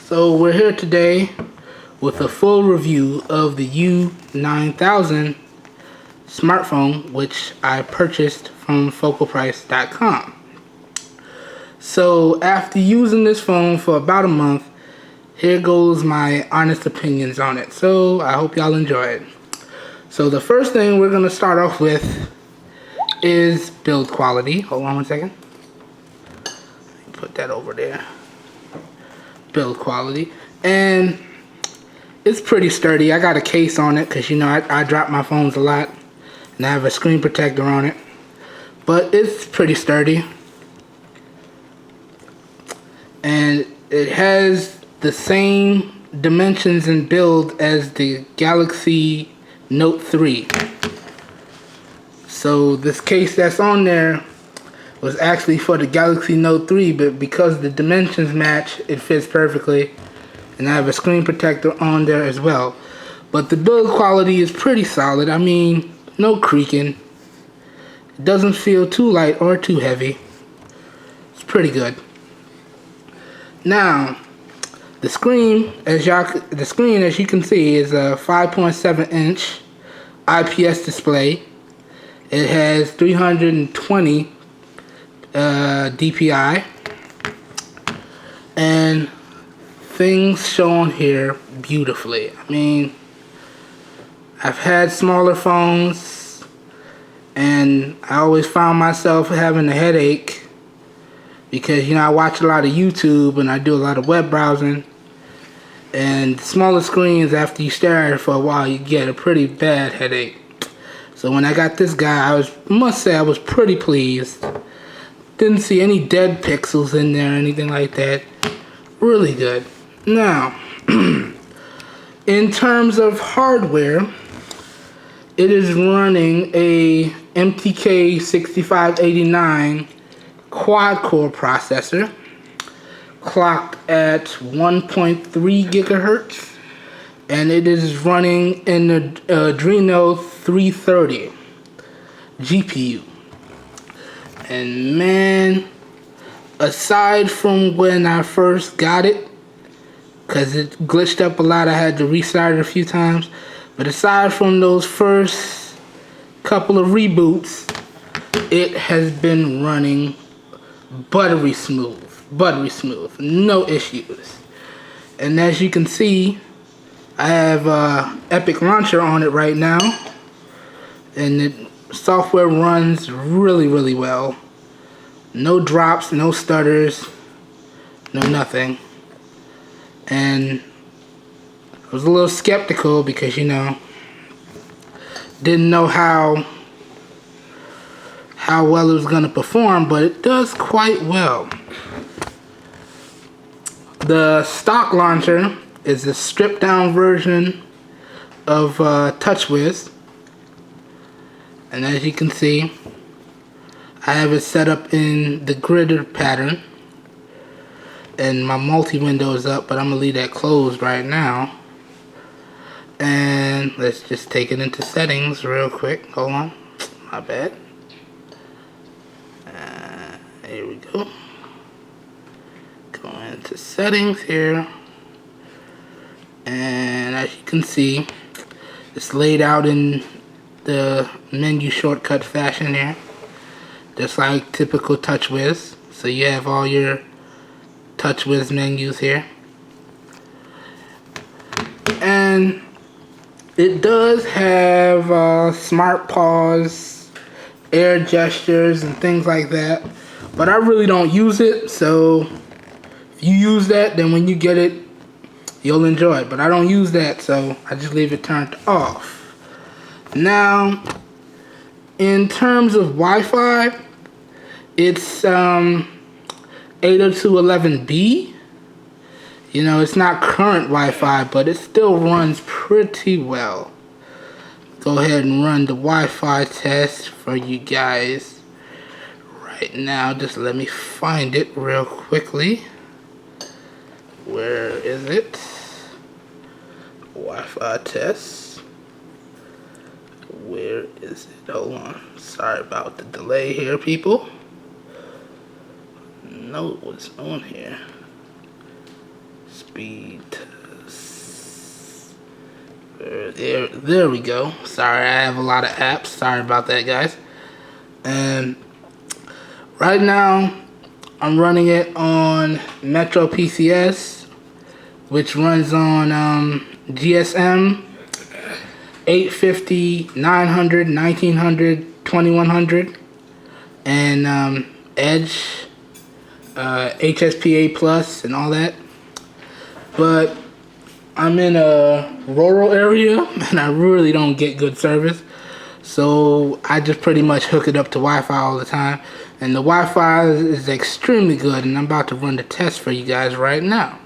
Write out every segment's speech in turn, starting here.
So we're here today with a full review of the U9000 smartphone, which I purchased from FocalPrice.com. So after using this phone for about a month, here goes my honest opinions on it. So I hope y'all enjoy it. So the first thing we're going to start off with is build quality. Hold on one second. Put that over there. Build quality. And it's pretty sturdy. I got a case on it because, you know, I drop my phones a lot. And I have a screen protector on it. But it's pretty sturdy. And it has the same dimensions and build as the Galaxy Note 3. So this case that's on there was actually for the Galaxy Note 3, but because the dimensions match, it fits perfectly. And I have a screen protector on there as well. But the build quality is pretty solid. I mean, no creaking. It doesn't feel too light or too heavy. It's pretty good. Now, the screen, as you can see, is a 5.7-inch IPS display. It has 320 DPI, and things shown here beautifully. I mean, I've had smaller phones and I always found myself having a headache because, you know, I watch a lot of YouTube and I do a lot of web browsing, and smaller screens, after you stare at it for a while, you get a pretty bad headache. So when I got this guy, I must say I was pretty pleased. Didn't see any dead pixels in there or anything like that. Really good. Now, in terms of hardware, it is running a MTK 6589 quad-core processor, clocked at 1.3 gigahertz, and it is running an Adreno 330 GPU. And man, aside from when I first got it, because it glitched up a lot, I had to restart it a few times, but aside from those first couple of reboots, it has been running buttery smooth, no issues. And as you can see, I have Epic Launcher on it right now, and the software runs really well. No drops, no stutters, no nothing. And I was a little skeptical because, you know, didn't know how well it was going to perform, but it does quite well. The stock launcher is a stripped down version of TouchWiz, and as you can see, I have it set up in the gridded pattern, and my multi-window is up, but I'm gonna leave that closed right now. And let's just take it into settings real quick. Hold on, my bad. Here we go. Go into settings here, and as you can see, it's laid out in the menu shortcut fashion here, just like typical TouchWiz. So you have all your TouchWiz menus here, and it does have smart pause, air gestures, and things like that. But I really don't use it, so if you use that, then when you get it, you'll enjoy it. But I don't use that, so I just leave it turned off. Now, in terms of Wi-Fi, it's 802.11b. You know, it's not current Wi-Fi, but it still runs pretty well. Go ahead and run the Wi-Fi test for you guys right now. Just let me find it real quickly. Where is it? Wi-Fi test. Where is it? Hold on. Sorry about the delay here, people. No, what's on here? Speed test. There we go. Sorry, I have a lot of apps. Sorry about that, guys. And right now, I'm running it on Metro PCS, which runs on GSM 850, 900, 1900, 2100, and Edge, HSPA Plus, and all that. But I'm in a rural area, and I really don't get good service. So I just pretty much hook it up to Wi-Fi all the time. And the Wi-Fi is extremely good, and I'm about to run the test for you guys right now.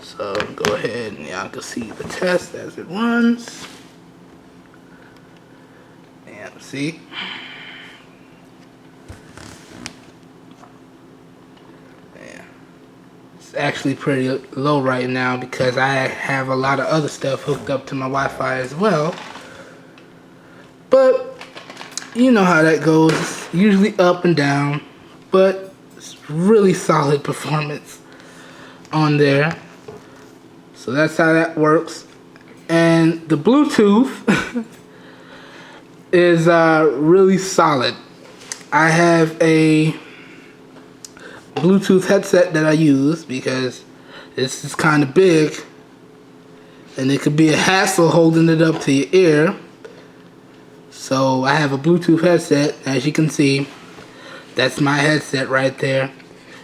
So go ahead and y'all can see the test as it runs. And see. Yeah. It's actually pretty low right now because I have a lot of other stuff hooked up to my Wi-Fi as well. But you know how that goes. It's usually up and down, but it's really solid performance on there. So that's how that works. And the Bluetooth is really solid. I have a Bluetooth headset that I use because this is kind of big and it could be a hassle holding it up to your ear. So I have a Bluetooth headset, as you can see. That's my headset right there.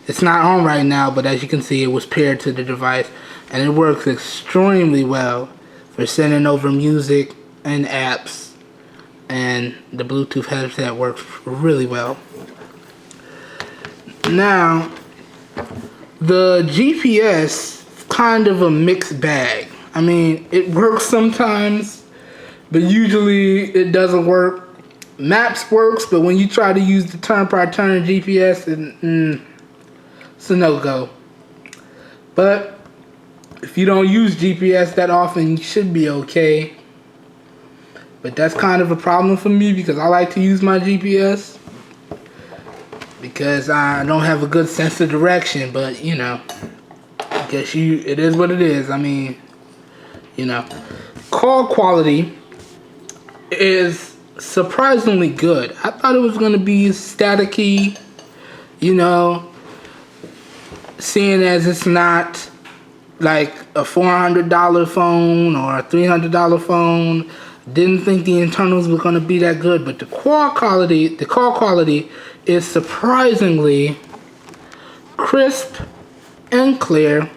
It's not on right now, but as you can see, it was paired to the device. And it works extremely well for sending over music and apps. And the Bluetooth headset works really well. Now, the GPS is kind of a mixed bag. I mean, it works sometimes, but usually it doesn't work. Maps works, but when you try to use the turn-by-turn GPS, it's a no-go. But if you don't use GPS that often, you should be okay. But that's kind of a problem for me because I like to use my GPS because I don't have a good sense of direction. But you know, I guess it is what it is. I mean, you know, call quality is surprisingly good. I thought it was going to be staticky, you know, seeing as it's not like a $400 phone or a $300 phone. Didn't think the internals were going to be that good, but the call quality is surprisingly crisp and clear,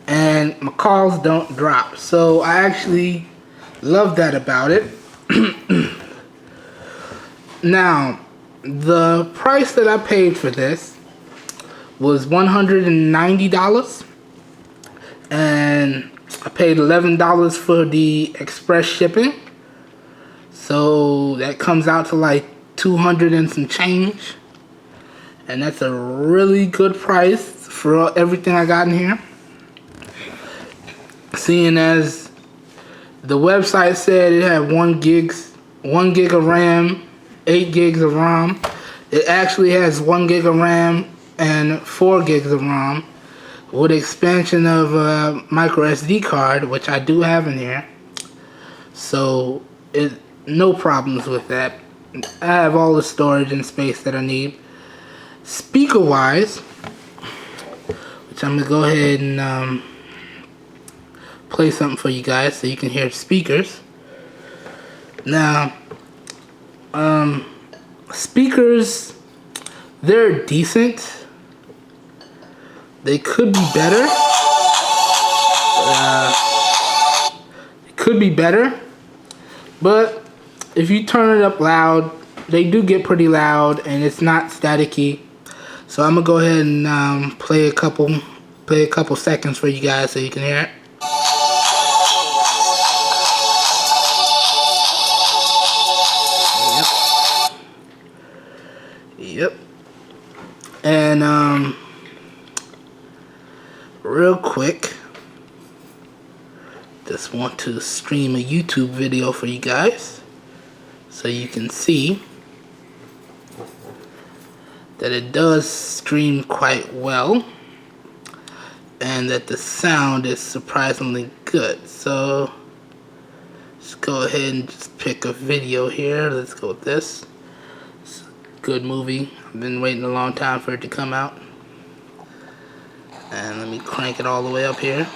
and my calls don't drop. So I actually love that about it. Now, the price that I paid for this was $190, and I paid $11 for the express shipping. So that comes out to like 200 and some change. And that's a really good price for everything I got in here. Seeing as the website said it had 1 gig of RAM, 8 gigs of ROM. It actually has 1 gig of RAM and 4 gigs of ROM with expansion of a micro SD card, which I do have in here. So no problems with that. I have all the storage and space that I need. Speaker wise, which I'm gonna go ahead and play something for you guys so you can hear speakers. Now, speakers, they're decent. They could be better. It could be better. But if you turn it up loud, they do get pretty loud and it's not staticky. So I'm gonna go ahead and play a couple seconds for you guys so you can hear it. Yep. And real quick, just want to stream a YouTube video for you guys so you can see that it does stream quite well. and that the sound is surprisingly good. So let's go ahead and just pick a video here. Let's go with this. It's a good movie. I've been waiting a long time for it to come out. And let me crank it all the way up here.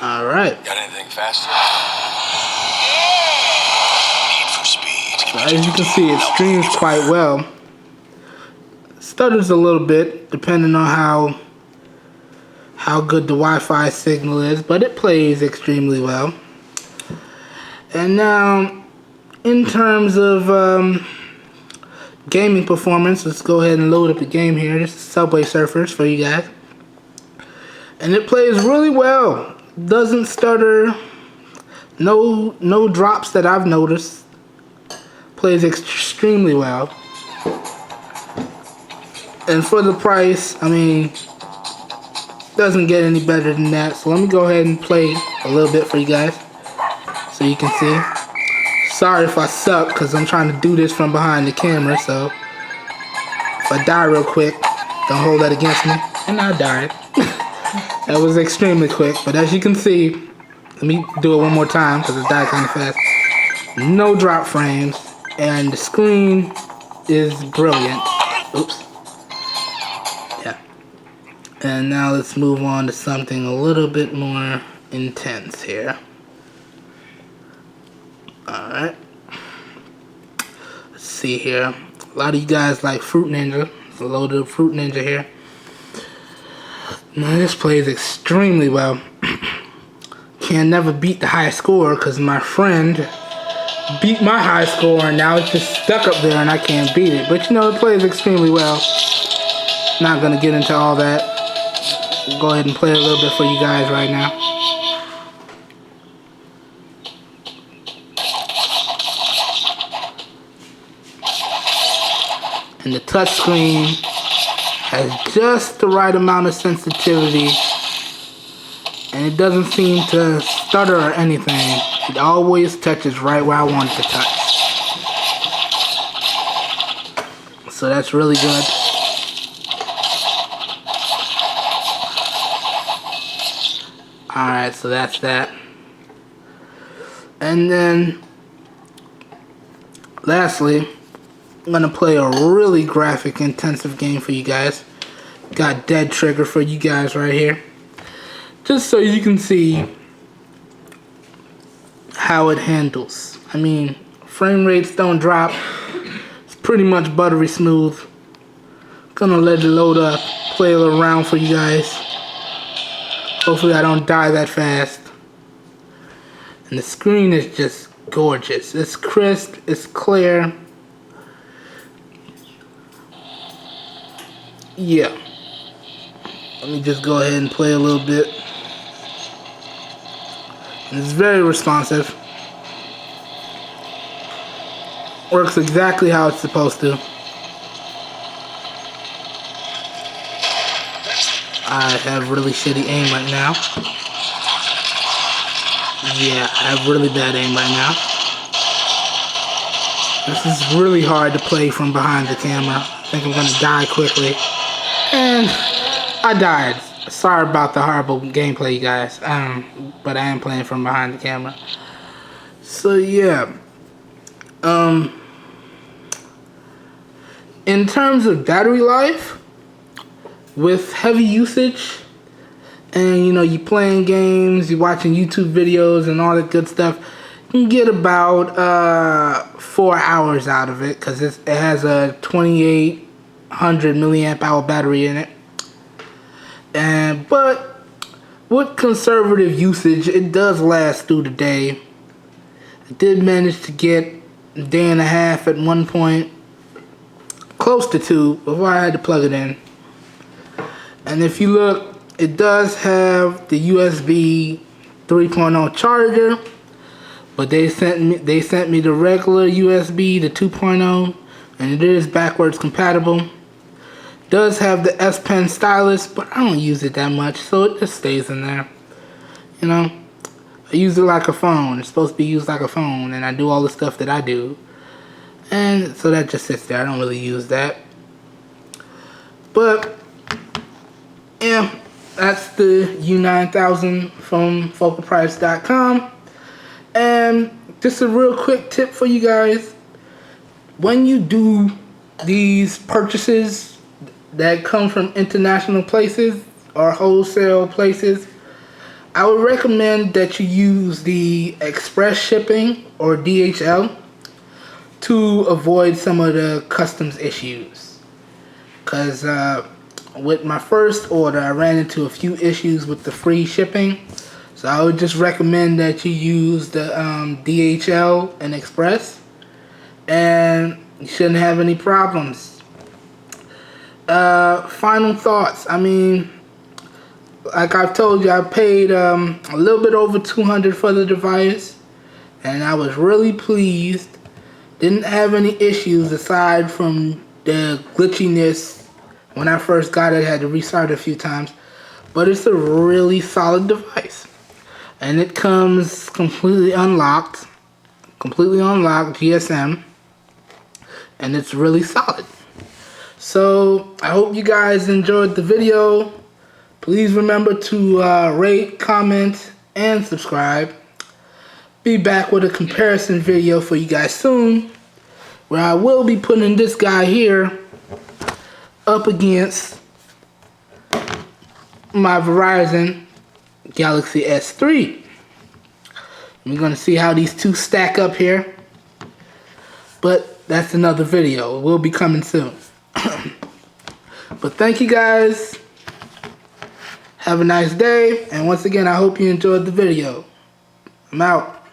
Alright. Got anything faster? Need for speed. So as you can see, it streams quite well. Stutters a little bit depending on how good the Wi-Fi signal is, but it plays extremely well. And now, in terms of gaming performance, let's go ahead and load up the game here. This is Subway Surfers for you guys, and it plays really well. Doesn't stutter. No drops that I've noticed. Plays extremely well. And for the price, I mean, doesn't get any better than that. So let me go ahead and play a little bit for you guys so you can see. Sorry if I suck because I'm trying to do this from behind the camera. So if I die real quick, don't hold that against me. And I died. That was extremely quick. But as you can see, let me do it one more time because it died kind of fast. No drop frames. And the screen is brilliant. Oops. And now let's move on to something a little bit more intense here. Alright. Let's see here. A lot of you guys like Fruit Ninja. It's a loaded up Fruit Ninja here. Now this plays extremely well. Can never beat the high score because my friend beat my high score and now it's just stuck up there and I can't beat it. But you know, it plays extremely well. Not gonna get into all that. We'll go ahead and play a little bit for you guys right now. And the touchscreen has just the right amount of sensitivity, and it doesn't seem to stutter or anything. It always touches right where I want it to touch. So that's really good. Alright, so that's that. And then, lastly, I'm going to play a really graphic intensive game for you guys. Got Dead Trigger for you guys right here. Just so you can see how it handles. I mean, frame rates don't drop. It's pretty much buttery smooth. Gonna let it load up, play a little around for you guys. Hopefully I don't die that fast. And the screen is just gorgeous. It's crisp, it's clear. Yeah. Let me just go ahead and play a little bit. And it's very responsive. Works exactly how it's supposed to. I have really shitty aim right now. Yeah, I have really bad aim right now. This is really hard to play from behind the camera. I think I'm gonna die quickly. And I died. Sorry about the horrible gameplay, you guys. But I am playing from behind the camera. So yeah. In terms of battery life, with heavy usage, and you know, you playing games, you watching YouTube videos and all that good stuff, you can get about 4 hours out of it because it has a 2800 milliamp hour battery in it. But with conservative usage, it does last through the day. I did manage to get a day and a half at one point, close to 2, before I had to plug it in. And if you look, it does have the USB 3.0 charger, but they sent me the regular USB, the 2.0, and it is backwards compatible. Does have the S Pen stylus, but I don't use it that much, so it just stays in there. You know, I use it like a phone. It's supposed to be used like a phone, and I do all the stuff that I do, and so that just sits there. I don't really use that. But Yeah, that's the U9000 from FocalPrice.com. And just a real quick tip for you guys. When you do these purchases that come from international places or wholesale places, I would recommend that you use the express shipping or DHL to avoid some of the customs issues. Because with my first order, I ran into a few issues with the free shipping. So I would just recommend that you use the DHL and express, and you shouldn't have any problems. Final thoughts. I mean, like I've told you, I paid a little bit over $200 for the device, and I was really pleased. Didn't have any issues aside from the glitchiness. When I first got it, I had to restart it a few times, but it's a really solid device, and it comes completely unlocked GSM, and it's really solid. So I hope you guys enjoyed the video. Please remember to rate, comment, and subscribe. Be back with a comparison video for you guys soon, where I will be putting this guy here up against my Verizon Galaxy S3. We're going to see how these two stack up here, but that's another video. It will be coming soon. But thank you guys. Have a nice day, and once again, I hope you enjoyed the video. I'm out.